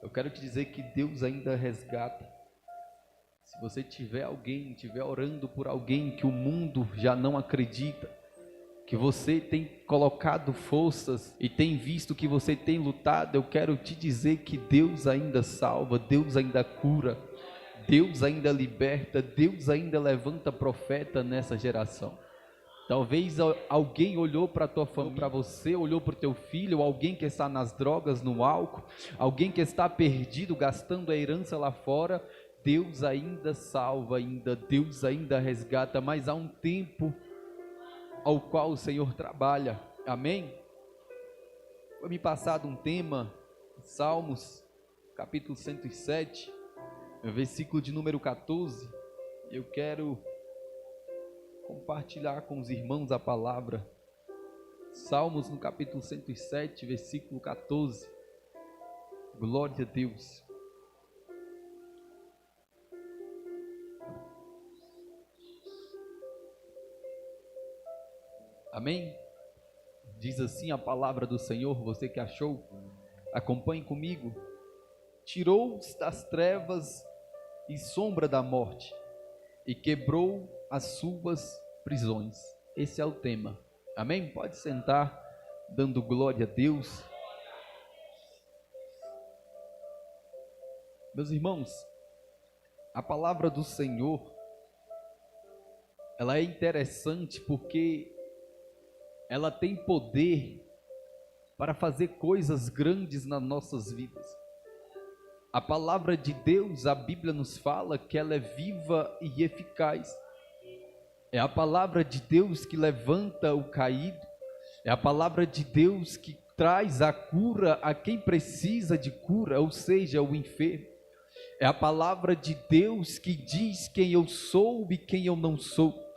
Eu quero te dizer que Deus ainda resgata. Se você estiver orando por alguém que o mundo já não acredita, que você tem colocado forças e tem visto que você tem lutado, eu quero te dizer que Deus ainda salva, Deus ainda cura, Deus ainda liberta, Deus ainda levanta profeta nessa geração. Talvez alguém olhou para a tua família, para você, olhou para o teu filho, alguém que está nas drogas, no álcool, alguém que está perdido, gastando a herança lá fora. Deus ainda salva, Deus ainda resgata, mas há um tempo ao qual o Senhor trabalha, amém? Foi me passado um tema, Salmos, capítulo 107, versículo de número 14, eu quero compartilhar com os irmãos a palavra, Salmos no capítulo 107, versículo 14, glória a Deus. Amém? Diz assim a palavra do Senhor, você que achou, acompanhe comigo. Tirou-os das trevas e sombra da morte, e quebrou as suas prisões. Esse é o tema, amém? Pode sentar, dando glória a Deus. Meus irmãos, a palavra do Senhor, ela é interessante porque ela tem poder para fazer coisas grandes nas nossas vidas. A palavra de Deus, a Bíblia nos fala que ela é viva e eficaz. É a palavra de Deus que levanta o caído. É a palavra de Deus que traz a cura a quem precisa de cura, ou seja, o enfermo. É a palavra de Deus que diz quem eu sou e quem eu não sou.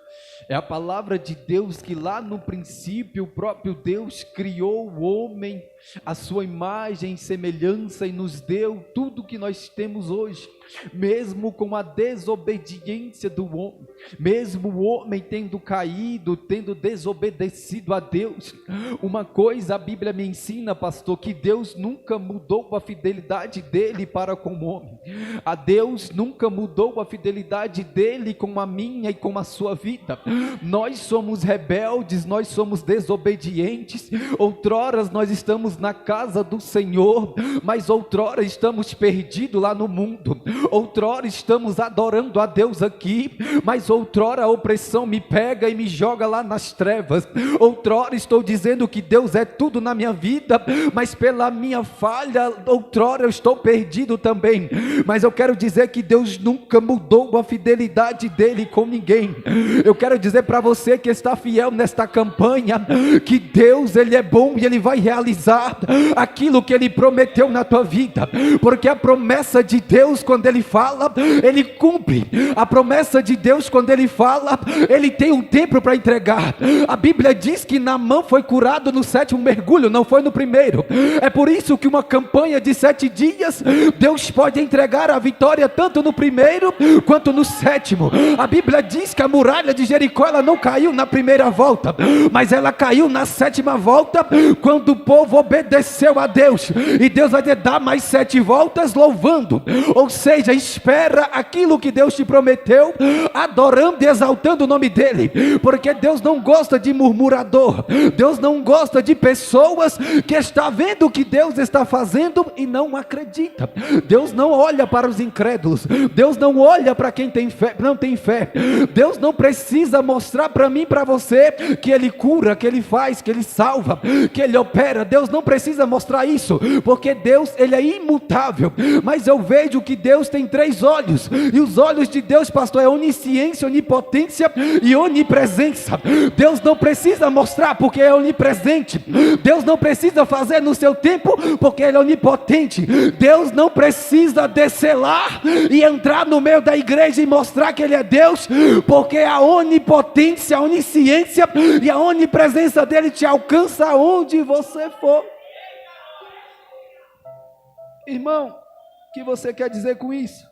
É a palavra de Deus que lá no princípio o próprio Deus criou o homem, a sua imagem e semelhança e nos deu tudo que nós temos hoje, mesmo com a desobediência do homem, mesmo o homem tendo caído, tendo desobedecido a Deus. Uma coisa a Bíblia me ensina, pastor, que Deus nunca mudou a fidelidade dele para com o homem. A Deus nunca mudou a fidelidade dele com a minha e com a sua vida. Nós somos rebeldes, nós somos desobedientes. Outrora nós estamos na casa do Senhor, mas outrora estamos perdidos lá no mundo. Outrora estamos adorando a Deus aqui, mas outrora a opressão me pega e me joga lá nas trevas. Outrora estou dizendo que Deus é tudo na minha vida, mas pela minha falha, outrora eu estou perdido também. Mas eu quero dizer que Deus nunca mudou a fidelidade dele com ninguém. Eu quero dizer para você que está fiel nesta campanha, que Deus, ele é bom e ele vai realizar aquilo que ele prometeu na tua vida, porque a promessa de Deus, quando ele fala, ele cumpre. A promessa de Deus, quando ele fala, ele tem um tempo para entregar. A Bíblia diz que Naamã foi curado no 7º mergulho, não foi no primeiro. É por isso que uma campanha de 7 dias, Deus pode entregar a vitória tanto no primeiro quanto no 7º. A Bíblia diz que a muralha de Jericó, ela não caiu na primeira volta, mas ela caiu na 7ª volta, quando o povo obedeceu a Deus, e Deus vai te dar mais 7 voltas louvando, ou seja, espera aquilo que Deus te prometeu, adorando e exaltando o nome dele, porque Deus não gosta de murmurador, Deus não gosta de pessoas que está vendo o que Deus está fazendo e não acredita. Deus não olha para os incrédulos, Deus não olha para quem tem fé, não tem fé. Deus não precisa mostrar para mim, para você, que ele cura, que ele faz, que ele salva, que ele opera. Deus não precisa mostrar isso, porque Deus, ele é imutável. Mas eu vejo que Deus tem 3 olhos, e os olhos de Deus, pastor, é onisciência, onipotência e onipresença. Deus não precisa mostrar, porque é onipresente. Deus não precisa fazer no seu tempo, porque ele é onipotente. Deus não precisa descer lá e entrar no meio da igreja e mostrar que ele é Deus, porque a onipotência, a onisciência e a onipresença dele te alcança aonde você for. Irmão, o que você quer dizer com isso?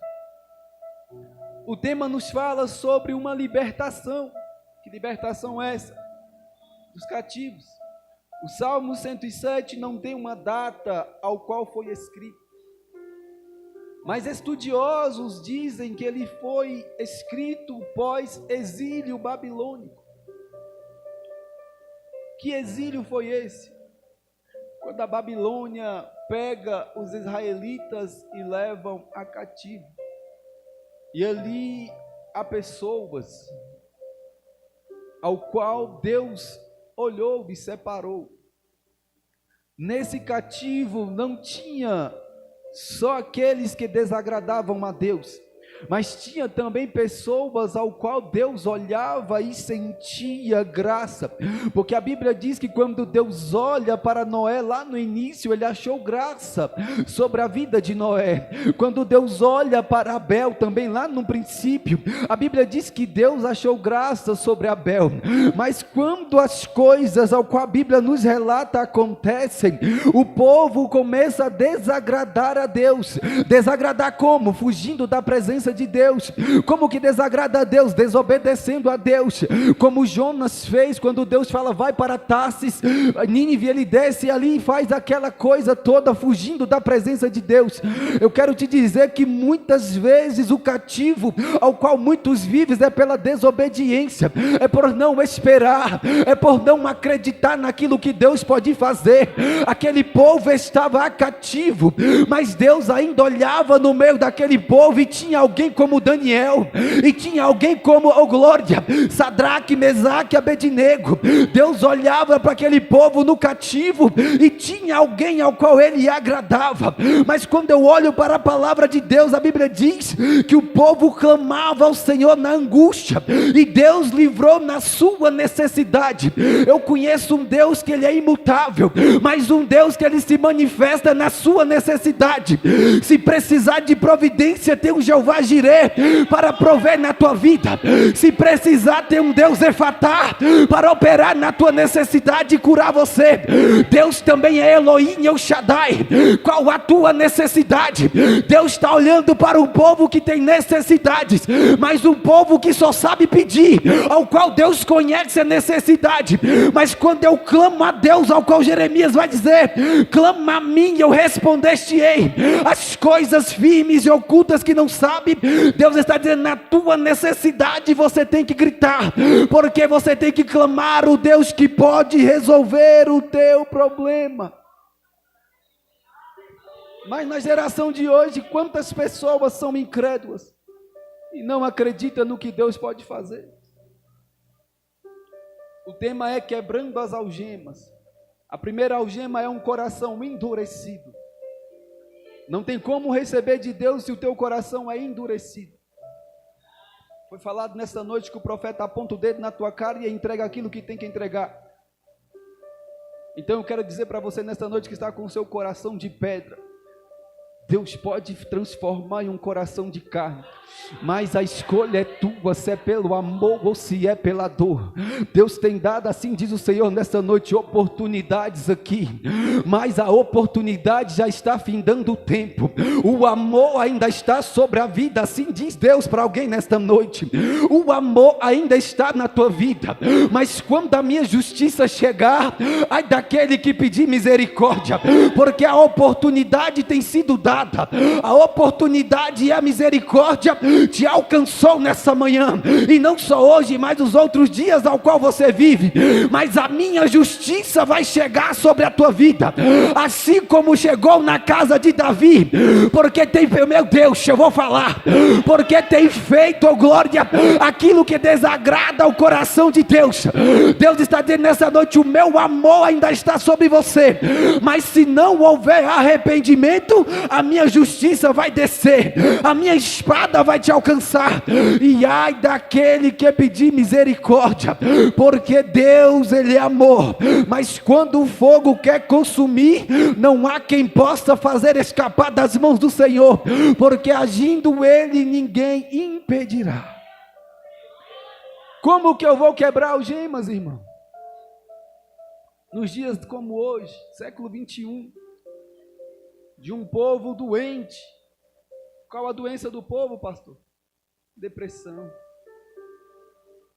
O tema nos fala sobre uma libertação. Que libertação é essa? Dos cativos. O Salmo 107 não tem uma data ao qual foi escrito. Mas estudiosos dizem que ele foi escrito pós-exílio babilônico. Que exílio foi esse? Quando a Babilônia pega os israelitas e levam a cativo. E ali há pessoas ao qual Deus olhou e separou. Nesse cativo não tinha só aqueles que desagradavam a Deus, mas tinha também pessoas ao qual Deus olhava e sentia graça, porque a Bíblia diz que quando Deus olha para Noé lá no início, ele achou graça sobre a vida de Noé. Quando Deus olha para Abel também lá no princípio, a Bíblia diz que Deus achou graça sobre Abel. Mas quando as coisas ao qual a Bíblia nos relata acontecem, o povo começa a desagradar a Deus. Desagradar como? Fugindo da presença de Deus. Como que desagrada a Deus? Desobedecendo a Deus, como Jonas fez quando Deus fala vai para Tarsis, Nínive, ele desce ali e faz aquela coisa toda fugindo da presença de Deus. Eu quero te dizer que muitas vezes o cativo ao qual muitos vivem é pela desobediência, é por não esperar, é por não acreditar naquilo que Deus pode fazer. Aquele povo estava cativo, mas Deus ainda olhava no meio daquele povo e tinha alguém como Daniel, e tinha alguém como, oh glória, Sadraque, Mesaque, Abednego. Deus olhava para aquele povo no cativo e tinha alguém ao qual ele agradava. Mas quando eu olho para a palavra de Deus, a Bíblia diz que o povo clamava ao Senhor na angústia, e Deus livrou na sua necessidade. Eu conheço um Deus que ele é imutável, mas um Deus que ele se manifesta na sua necessidade. Se precisar de providência, tem um Jeová Jireh para prover na tua vida. Se precisar, tem um Deus Efatá para operar na tua necessidade e curar você. Deus também é Elohim, El Shaddai. Qual a tua necessidade? Deus está olhando para um povo que tem necessidades, mas um povo que só sabe pedir, ao qual Deus conhece a necessidade. Mas quando eu clamo a Deus, ao qual Jeremias vai dizer, clama a mim e eu respondeste-ei. As coisas firmes e ocultas que não sabe, Deus está dizendo, na tua necessidade você tem que gritar, porque você tem que clamar o Deus que pode resolver o teu problema. Mas na geração de hoje, quantas pessoas são incrédulas e não acreditam no que Deus pode fazer? O tema é quebrando as algemas. A primeira algema é um coração endurecido. Não tem como receber de Deus se o teu coração é endurecido. Foi falado nesta noite que o profeta aponta o dedo na tua cara e entrega aquilo que tem que entregar. Então eu quero dizer para você nesta noite que está com o seu coração de pedra, Deus pode transformar em um coração de carne, mas a escolha é tua, se é pelo amor ou se é pela dor. Deus tem dado, assim diz o Senhor nesta noite, oportunidades aqui, mas a oportunidade já está findando o tempo. O amor ainda está sobre a vida, assim diz Deus para alguém nesta noite. O amor ainda está na tua vida, mas quando a minha justiça chegar, ai daquele que pedir misericórdia, porque a oportunidade tem sido dada. A oportunidade e a misericórdia te alcançou nessa manhã, e não só hoje, mas os outros dias ao qual você vive. Mas a minha justiça vai chegar sobre a tua vida, assim como chegou na casa de Davi, porque tem, meu Deus, eu vou falar, porque tem feito, oh glória, aquilo que desagrada o coração de Deus. Deus está dizendo nessa noite, o meu amor ainda está sobre você, mas se não houver arrependimento, a minha justiça vai descer, a minha espada vai te alcançar, e ai daquele que pedir misericórdia, porque Deus ele é amor, mas quando o fogo quer consumir, não há quem possa fazer escapar das mãos do Senhor, porque agindo ele, ninguém impedirá. Como que eu vou quebrar algemas, irmão? Nos dias como hoje, século 21, de um povo doente. Qual a doença do povo, pastor? Depressão,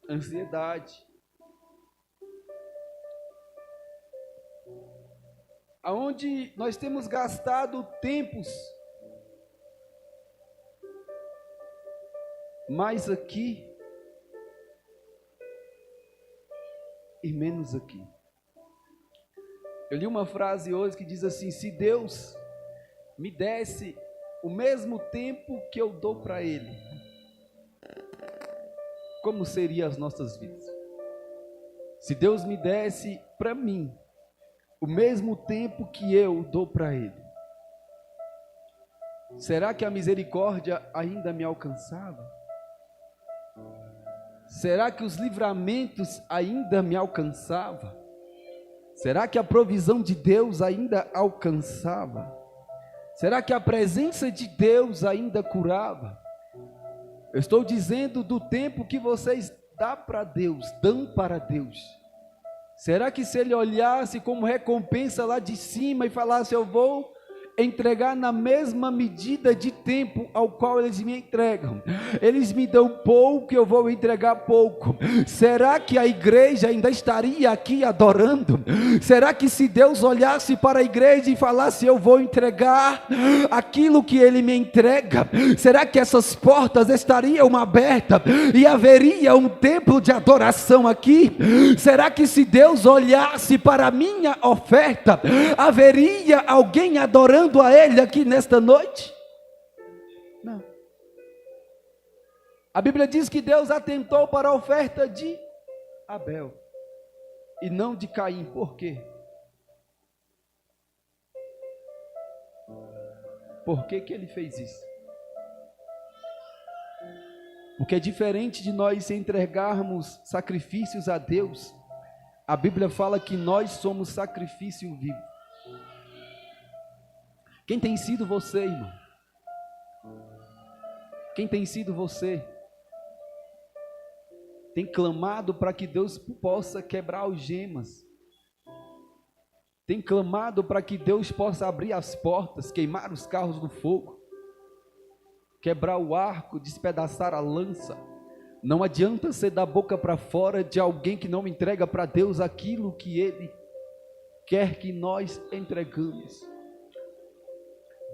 ansiedade. Aonde nós temos gastado tempos mais aqui e menos aqui. Eu li uma frase hoje que diz assim: se Deus me desse o mesmo tempo que eu dou para Ele, como seriam as nossas vidas? Se Deus me desse para mim o mesmo tempo que eu dou para Ele, será que a misericórdia ainda me alcançava? Será que os livramentos ainda me alcançavam? Será que a provisão de Deus ainda alcançava? Será que a presença de Deus ainda curava? Eu estou dizendo do tempo que vocês dão para Deus. Será que se Ele olhasse como recompensa lá de cima e falasse: eu vou entregar na mesma medida de tempo ao qual eles me entregam, eles me dão pouco, eu vou entregar pouco, será que a igreja ainda estaria aqui adorando? Será que se Deus olhasse para a igreja e falasse: eu vou entregar aquilo que Ele me entrega, será que essas portas estariam abertas e haveria um templo de adoração aqui? Será que se Deus olhasse para a minha oferta, haveria alguém adorando a Ele aqui nesta noite? Não. A Bíblia diz que Deus atentou para a oferta de Abel e não de Caim. Por quê? Por que que Ele fez isso? Porque é diferente de nós entregarmos sacrifícios a Deus. A Bíblia fala que nós somos sacrifício vivo. Quem tem sido você, irmão? Quem tem sido você? Tem clamado para que Deus possa quebrar algemas. Tem clamado para que Deus possa abrir as portas, queimar os carros no fogo, quebrar o arco, despedaçar a lança. Não adianta ser da boca para fora de alguém que não entrega para Deus aquilo que Ele quer que nós entregamos.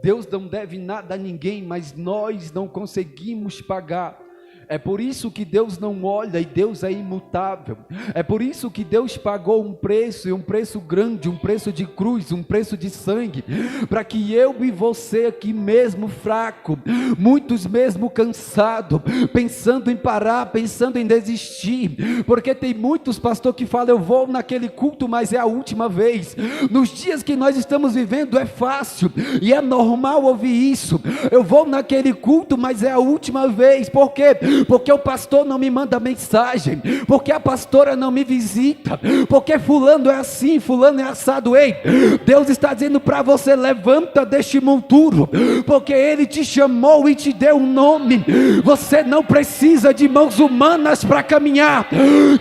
Deus não deve nada a ninguém, mas nós não conseguimos pagar. É por isso que Deus não olha e Deus é imutável. É por isso que Deus pagou um preço, e um preço grande, um preço de cruz, um preço de sangue, para que eu e você aqui mesmo fraco, muitos mesmo cansado, pensando em parar, pensando em desistir, porque tem muitos, pastor, que falam: eu vou naquele culto, mas é a última vez. Nos dias que nós estamos vivendo é fácil e é normal ouvir isso: eu vou naquele culto, mas é a última vez. Por quê? Porque o pastor não me manda mensagem, porque a pastora não me visita, porque fulano é assim, fulano é assado. Ei, Deus está dizendo para você: levanta deste monturo, porque Ele te chamou e te deu um nome. Você não precisa de mãos humanas para caminhar.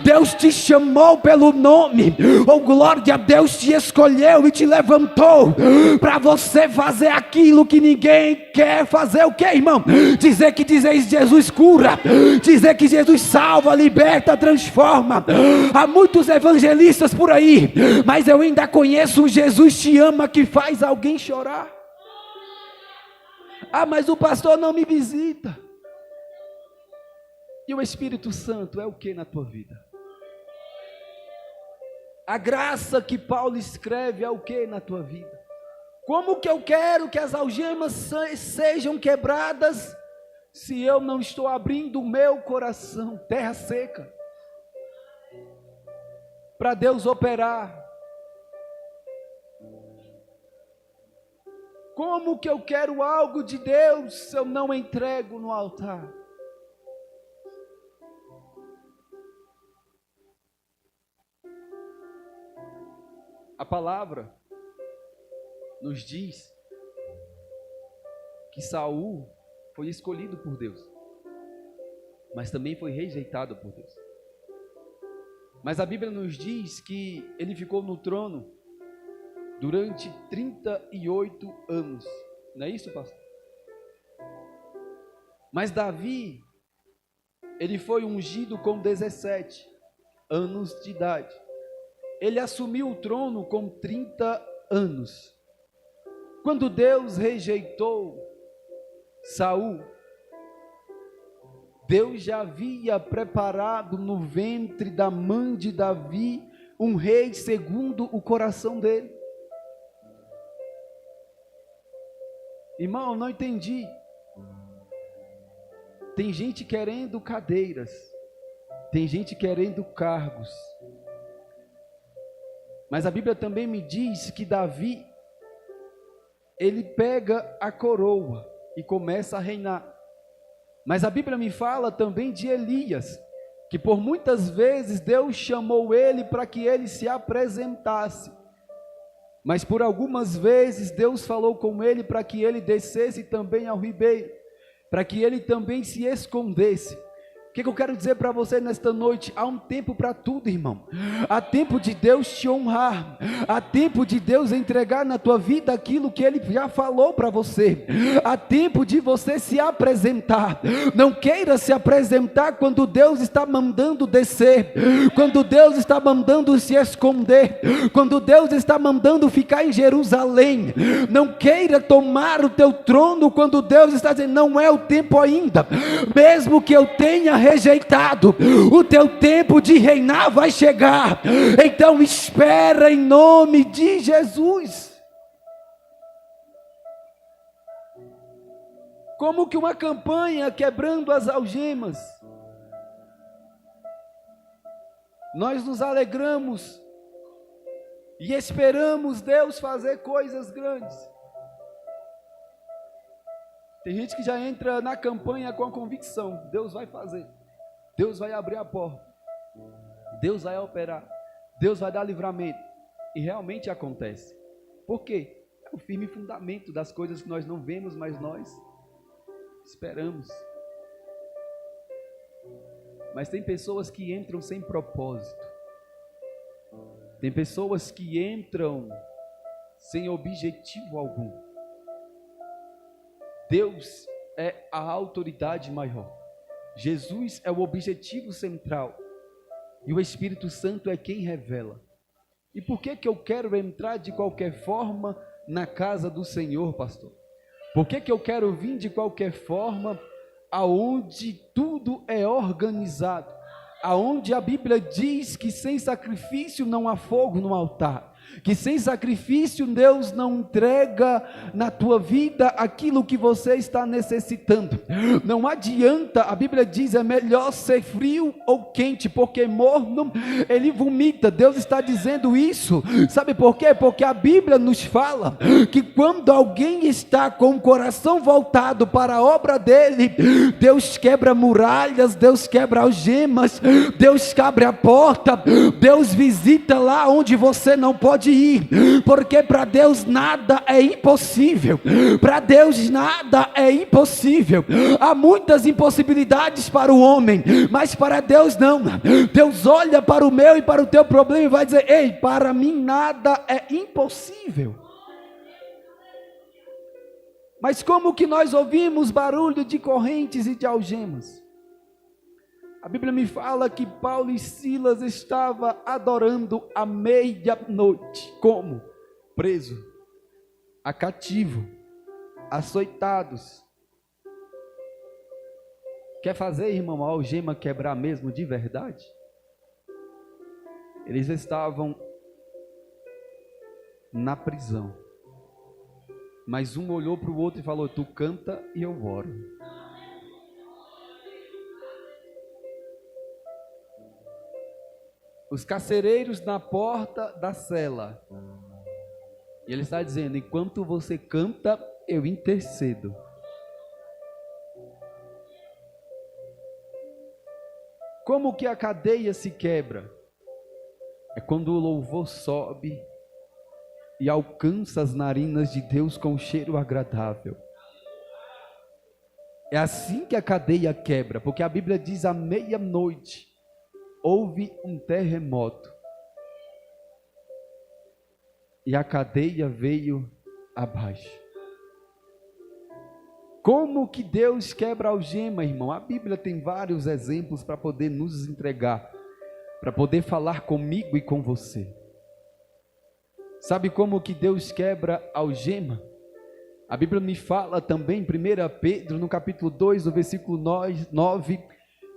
Deus te chamou pelo nome. Oh glória a Deus, te escolheu e te levantou para você fazer aquilo que ninguém quer fazer. O que, irmão? Dizer que Jesus cura, dizer que Jesus salva, liberta, transforma. Há muitos evangelistas por aí, mas eu ainda conheço um Jesus te ama que faz alguém chorar. Ah, mas o pastor não me visita. E o Espírito Santo é o que na tua vida? A graça que Paulo escreve é o que na tua vida? Como que eu quero que as algemas sejam quebradas se eu não estou abrindo o meu coração? Terra seca, para Deus operar. Como que eu quero algo de Deus se eu não entrego no altar? A palavra nos diz que Saul foi escolhido por Deus, mas também foi rejeitado por Deus. Mas a Bíblia nos diz que ele ficou no trono durante 38 anos. Não é isso, pastor? Mas Davi, ele foi ungido com 17 anos de idade. Ele assumiu o trono com 30 anos. Quando Deus rejeitou Saul, Deus já havia preparado no ventre da mãe de Davi um rei segundo o coração dele. Irmão, eu não entendi. Tem gente querendo cadeiras, tem gente querendo cargos, mas a Bíblia também me diz que Davi, ele pega a coroa e começa a reinar. Mas a Bíblia me fala também de Elias, que por muitas vezes Deus chamou ele para que ele se apresentasse, mas por algumas vezes Deus falou com ele para que ele descesse também ao ribeiro, para que ele também se escondesse. O que eu quero dizer para você nesta noite? Há um tempo para tudo, irmão. Há tempo de Deus te honrar, há tempo de Deus entregar na tua vida aquilo que Ele já falou para você, há tempo de você se apresentar. Não queira se apresentar quando Deus está mandando descer, quando Deus está mandando se esconder, quando Deus está mandando ficar em Jerusalém. Não queira tomar o teu trono quando Deus está dizendo, não é o tempo ainda, mesmo que eu tenha rejeitado, o teu tempo de reinar vai chegar. Então espera em nome de Jesus. Como que uma campanha quebrando as algemas, nós nos alegramos e esperamos Deus fazer coisas grandes. Tem gente que já entra na campanha com a convicção, Deus vai fazer, Deus vai abrir a porta, Deus vai operar, Deus vai dar livramento, e realmente acontece. Por quê? É o firme fundamento das coisas que nós não vemos, mas nós esperamos. Mas tem pessoas que entram sem propósito, tem pessoas que entram sem objetivo algum. Deus é a autoridade maior, Jesus é o objetivo central, e o Espírito Santo é quem revela. E por que eu quero entrar de qualquer forma na casa do Senhor, pastor? Por que eu quero vir de qualquer forma aonde tudo é organizado, aonde a Bíblia diz que sem sacrifício não há fogo no altar, que sem sacrifício Deus não entrega na tua vida aquilo que você está necessitando? Não adianta, a Bíblia diz, é melhor ser frio ou quente, porque morno ele vomita. Deus está dizendo isso, sabe por quê? Porque a Bíblia nos fala que quando alguém está com o coração voltado para a obra dele, Deus quebra muralhas, Deus quebra algemas, Deus abre a porta, Deus visita lá onde você não pode ir, porque para Deus nada é impossível, para Deus nada é impossível. Há muitas impossibilidades para o homem, mas para Deus não. Deus olha para o meu e para o teu problema e vai dizer, ei, para mim nada é impossível. Mas como que nós ouvimos barulho de correntes e de algemas? A Bíblia me fala que Paulo e Silas estavam adorando à meia-noite. Como? Preso, a cativo, açoitados. Quer fazer, irmão, a algema quebrar mesmo de verdade? Eles estavam na prisão, mas um olhou para o outro e falou, tu canta e eu oro. Os carcereiros na porta da cela, e ele está dizendo, enquanto você canta, eu intercedo. Como que a cadeia se quebra? É quando o louvor sobe e alcança as narinas de Deus com um cheiro agradável. É assim que a cadeia quebra, porque a Bíblia diz, à meia-noite houve um terremoto e a cadeia veio abaixo. Como que Deus quebra a algema, irmão? A Bíblia tem vários exemplos para poder nos entregar, para poder falar comigo e com você. Sabe como que Deus quebra a algema? A Bíblia me fala também, em 1 Pedro, no capítulo 2, no versículo 9,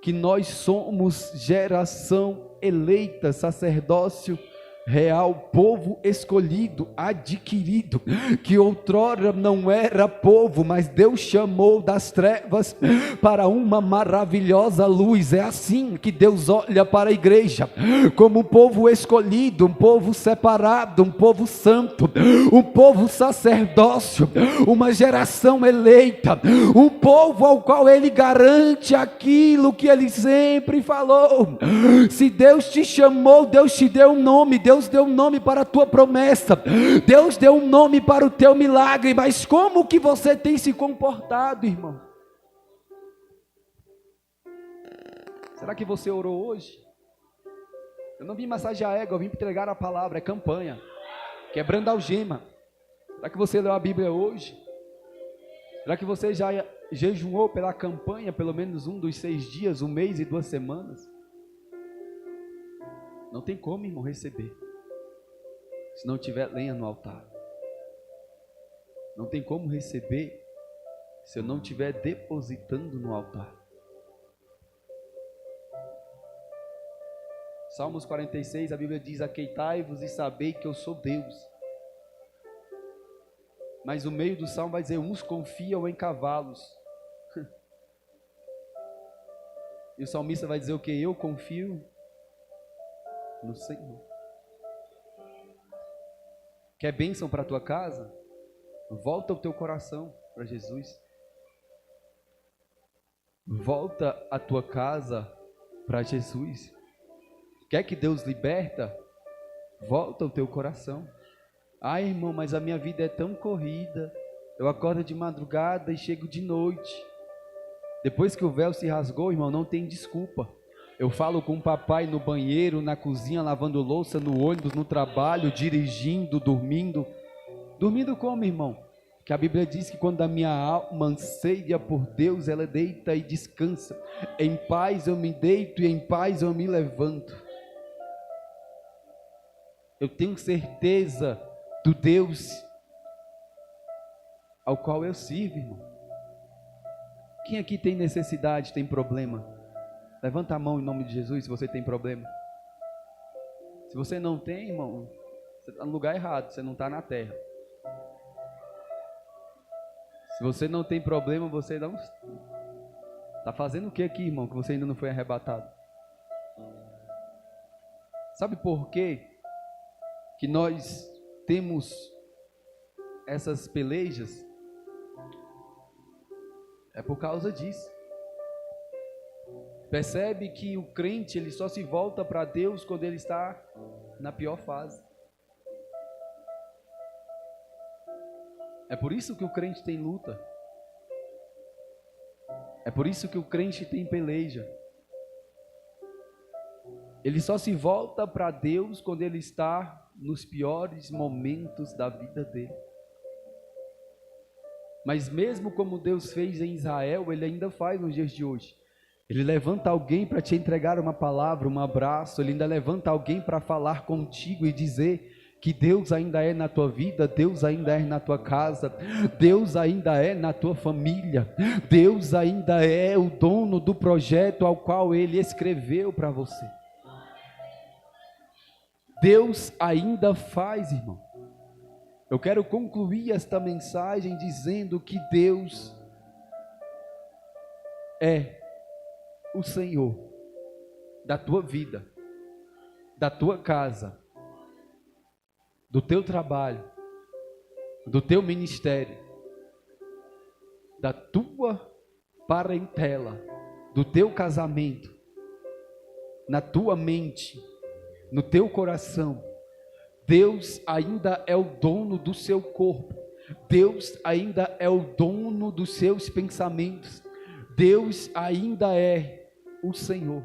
que nós somos geração eleita, sacerdócio real, povo escolhido, adquirido, que outrora não era povo, mas Deus chamou das trevas para uma maravilhosa luz. É assim que Deus olha para a igreja, como um povo escolhido, um povo separado, um povo santo, um povo sacerdócio, uma geração eleita, um povo ao qual Ele garante aquilo que Ele sempre falou. Se Deus te chamou, Deus te deu um nome, Deus deu um nome para a tua promessa, Deus deu um nome para o teu milagre, mas como que você tem se comportado, irmão? Será que você orou hoje? Eu não vim massagear a égua, eu vim entregar a palavra, é campanha, quebrando a algema. Será que você leu a Bíblia hoje? Será que você já jejuou pela campanha, pelo menos um dos 6 dias, 1 mês e 2 semanas? Não tem como, irmão, receber se não tiver lenha no altar. Não tem como receber se eu não estiver depositando no altar. Salmos 46, a Bíblia diz: aqueitai-vos e sabei que eu sou Deus. Mas o meio do salmo vai dizer: uns confiam em cavalos. E o salmista vai dizer o que? Eu confio no Senhor. Quer bênção para a tua casa? Volta o teu coração para Jesus. Volta a tua casa para Jesus. Quer que Deus liberta? Volta o teu coração. Ai, irmão, mas a minha vida é tão corrida. Eu acordo de madrugada e chego de noite. Depois que o véu se rasgou, irmão, não tem desculpa. Eu falo com o papai no banheiro, na cozinha, lavando louça, no ônibus, no trabalho, dirigindo, dormindo. Dormindo como, irmão? Que a Bíblia diz que quando a minha alma anseia por Deus, ela deita e descansa. Em paz eu me deito e em paz eu me levanto. Eu tenho certeza do Deus ao qual eu sirvo, irmão. Quem aqui tem necessidade, tem problema? Levanta a mão em nome de Jesus se você tem problema. Se você não tem, irmão, você está no lugar errado, você não está na terra. Se você não tem problema, você não está fazendo o que aqui, irmão, que você ainda não foi arrebatado? Sabe por quê que nós temos essas pelejas? É por causa disso. Percebe que o crente, ele só se volta para Deus quando ele está na pior fase. É por isso que o crente tem luta. É por isso que o crente tem peleja. Ele só se volta para Deus quando ele está nos piores momentos da vida dele. Mas mesmo como Deus fez em Israel, Ele ainda faz nos dias de hoje. Ele levanta alguém para te entregar uma palavra, um abraço. Ele ainda levanta alguém para falar contigo e dizer que Deus ainda é na tua vida, Deus ainda é na tua casa, Deus ainda é na tua família, Deus ainda é o dono do projeto ao qual Ele escreveu para você. Deus ainda faz, irmão. Eu quero concluir esta mensagem dizendo que Deus é o Senhor da tua vida, da tua casa, do teu trabalho, do teu ministério, da tua parentela, do teu casamento, na tua mente, no teu coração. Deus ainda é o dono do seu corpo. Deus ainda é o dono dos seus pensamentos. Deus ainda é o Senhor.